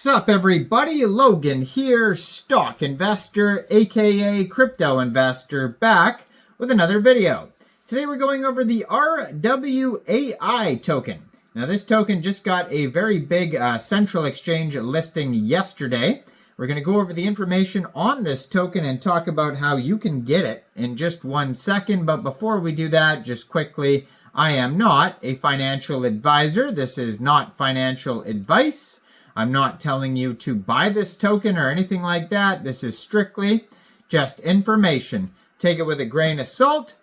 What's up, everybody? Logan here, stock investor, aka crypto investor, back with another video. Today we're going over the RWAI token. Now this token just got a very big central exchange listing yesterday. We're going to go over the information on this token and talk about how you can get it in just 1 second. But before we do that, just quickly, I am not a financial advisor. This is not financial advice. I'm not telling you to buy this token or anything like that. This is strictly just information. Take it with a grain of salt.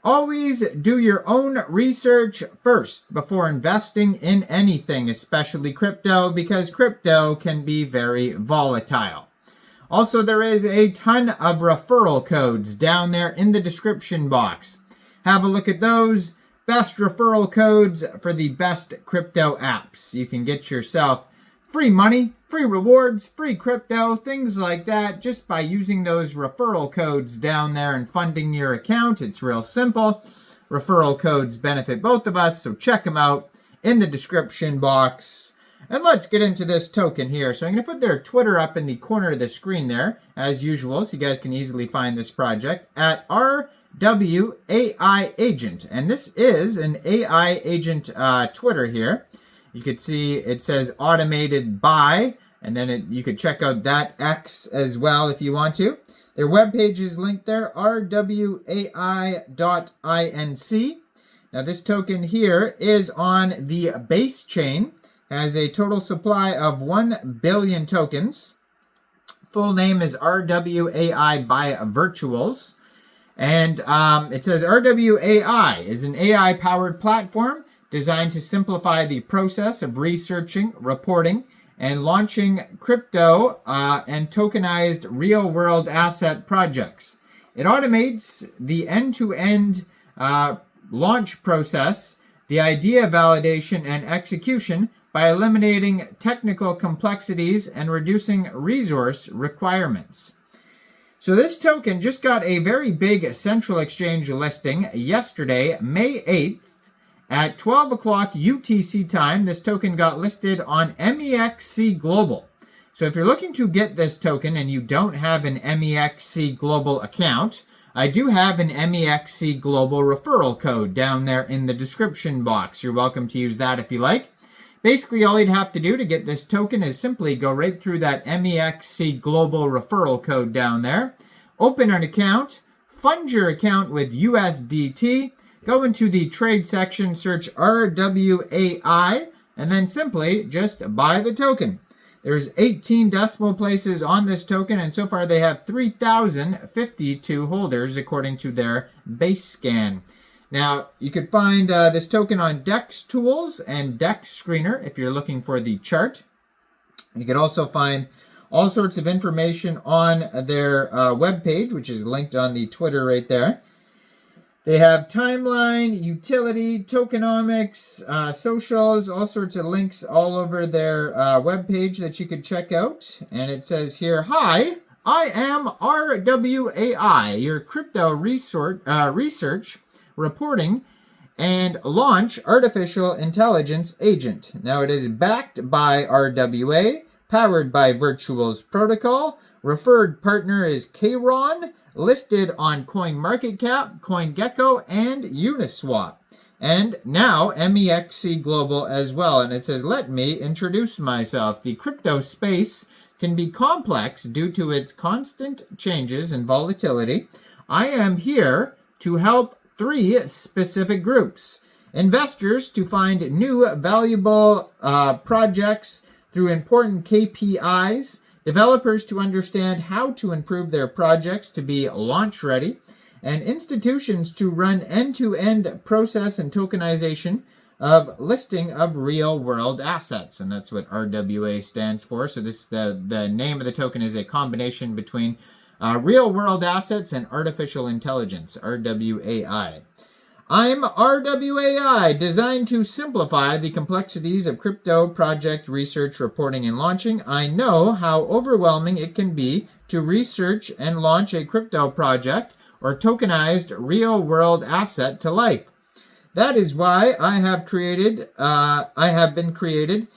Always do your own research first before investing in anything, especially crypto, because crypto can be very volatile. Also, there is a ton of referral codes down there in the description box. Have a look at those. Best referral codes for the best crypto apps. You can get yourself free money, free rewards, free crypto, things like that, just by using those referral codes down there and funding your account. It's real simple. Referral codes benefit both of us, so check them out in the description box. And let's get into this token here. So I'm going to put their Twitter up in the corner of the screen there, as usual, so you guys can easily find this project at RWAI Agent. And this is an AI agent Twitter here. You could see it says automated by, and then you could check out that X as well if you want to. Their webpage is linked there, rwai.inc. Now this token here is on the base chain, has a total supply of 1 billion tokens. Full name is RWAI by Virtuals. And it says RWAI is an AI-powered platform designed to simplify the process of researching, reporting, and launching crypto and tokenized real-world asset projects. It automates the end-to-end launch process, the idea validation and execution by eliminating technical complexities and reducing resource requirements. So this token just got a very big central exchange listing yesterday, May 8th. At 12 o'clock UTC time, this token got listed on Mexc Global. So if you're looking to get this token and you don't have an Mexc Global account, I do have an Mexc Global referral code down there in the description box. You're welcome to use that if you like. Basically, all you'd have to do to get this token is simply go right through that Mexc Global referral code down there, open an account, fund your account with USDT, go into the trade section, search RWAI, and then simply just buy the token. There's 18 decimal places on this token, and so far they have 3,052 holders according to their base scan. Now, you could find this token on DEX Tools and DEX Screener if you're looking for the chart. You could also find all sorts of information on their webpage, which is linked on the Twitter right there. They have timeline, utility, tokenomics, socials, all sorts of links all over their webpage that you could check out. And it says here, "Hi, I am RWAI, your crypto research, reporting, and launch artificial intelligence agent. Now it is backed by RWA, powered by Virtuals Protocol. Referred partner is KRAKEN, listed on CoinMarketCap, CoinGecko, and Uniswap. And now Mexc Global as well." And it says, "Let me introduce myself. The crypto space can be complex due to its constant changes and volatility. I am here to help 3 specific groups. Investors to find new valuable projects through important KPIs, developers to understand how to improve their projects to be launch ready, and institutions to run end-to-end process and tokenization of listing of real-world assets." And that's what RWA stands for. So this the name of the token is a combination between real-world assets and artificial intelligence, RWAI. "I'm RWAI, designed to simplify the complexities of crypto project research, reporting, and launching. I know how overwhelming it can be to research and launch a crypto project or tokenized real-world asset to life. That is why I have been created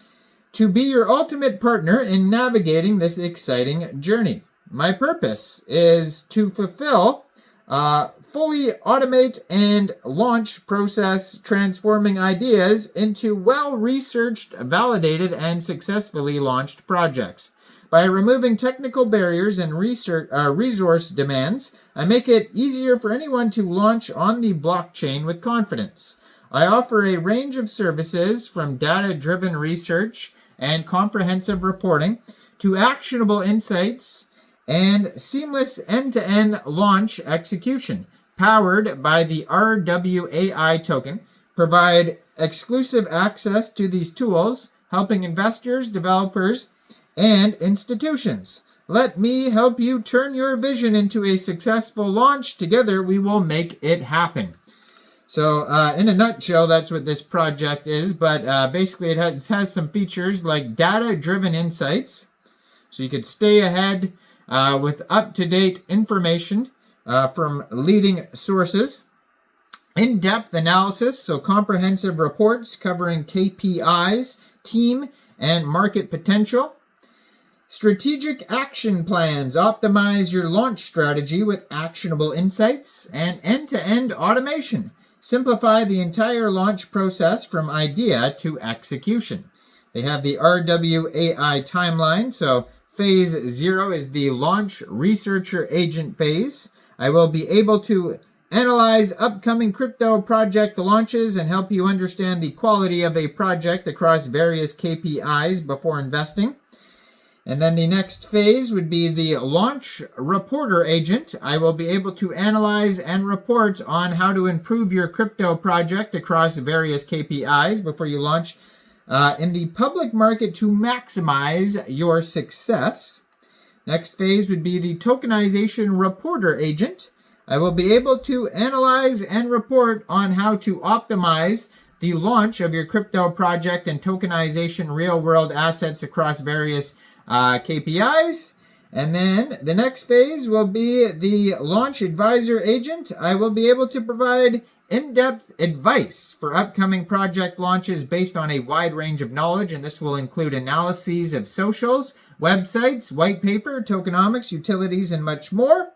to be your ultimate partner in navigating this exciting journey. My purpose is to fulfill, fully automate and launch process transforming ideas into well-researched, validated, and successfully launched projects. By removing technical barriers and resource demands, I make it easier for anyone to launch on the blockchain with confidence. I offer a range of services from data-driven research and comprehensive reporting to actionable insights and seamless end-to-end launch execution. Powered by the RWAI token, provide exclusive access to these tools, helping investors, developers, and institutions. Let me help you turn your vision into a successful launch. Together, we will make it happen. So, in a nutshell, that's what this project is. But basically, it has some features like data-driven insights. So you could stay ahead with up-to-date information from leading sources. In-depth analysis, so comprehensive reports covering KPIs, team, and market potential. Strategic action plans, optimize your launch strategy with actionable insights. And end-to-end automation, simplify the entire launch process from idea to execution. They have the RWAI timeline, so Phase 0 is the launch researcher agent phase. I will be able to analyze upcoming crypto project launches and help you understand the quality of a project across various KPIs before investing. And then the next phase would be the launch reporter agent. I will be able to analyze and report on how to improve your crypto project across various KPIs before you launch in the public market to maximize your success. Next phase would be the tokenization reporter agent. I will be able to analyze and report on how to optimize the launch of your crypto project and tokenization real-world assets across various KPIs. And then the next phase will be the launch advisor agent. I will be able to provide in-depth advice for upcoming project launches based on a wide range of knowledge, and this will include analyses of socials, websites, white paper, tokenomics, utilities, and much more.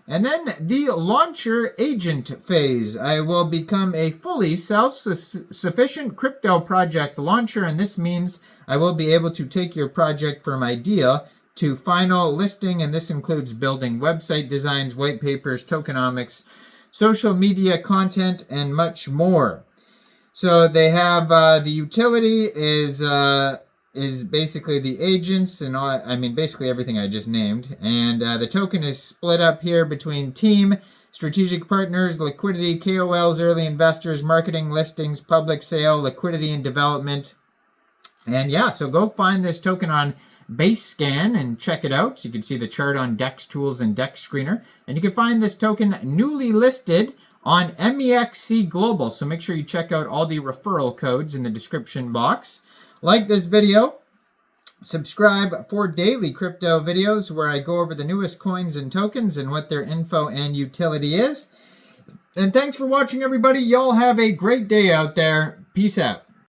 And then the launcher agent phase. I will become a fully self-sufficient crypto project launcher, and this means I will be able to take your project from idea to final listing, and this includes building website designs, white papers, tokenomics, social media content, and much more. So they have the utility is basically the agents and all, basically everything I just named. And the token is split up here between team, strategic partners, liquidity, KOLs, early investors, marketing, listings, public sale, liquidity and development. And yeah, so go find this token on BaseScan and check it out. So you can see the chart on Dex Tools and Dex Screener. And you can find this token newly listed on Mexc Global. So make sure you check out all the referral codes in the description box. Like this video, subscribe for daily crypto videos where I go over the newest coins and tokens and what their info and utility is. And thanks for watching, everybody. Y'all have a great day out there. Peace out.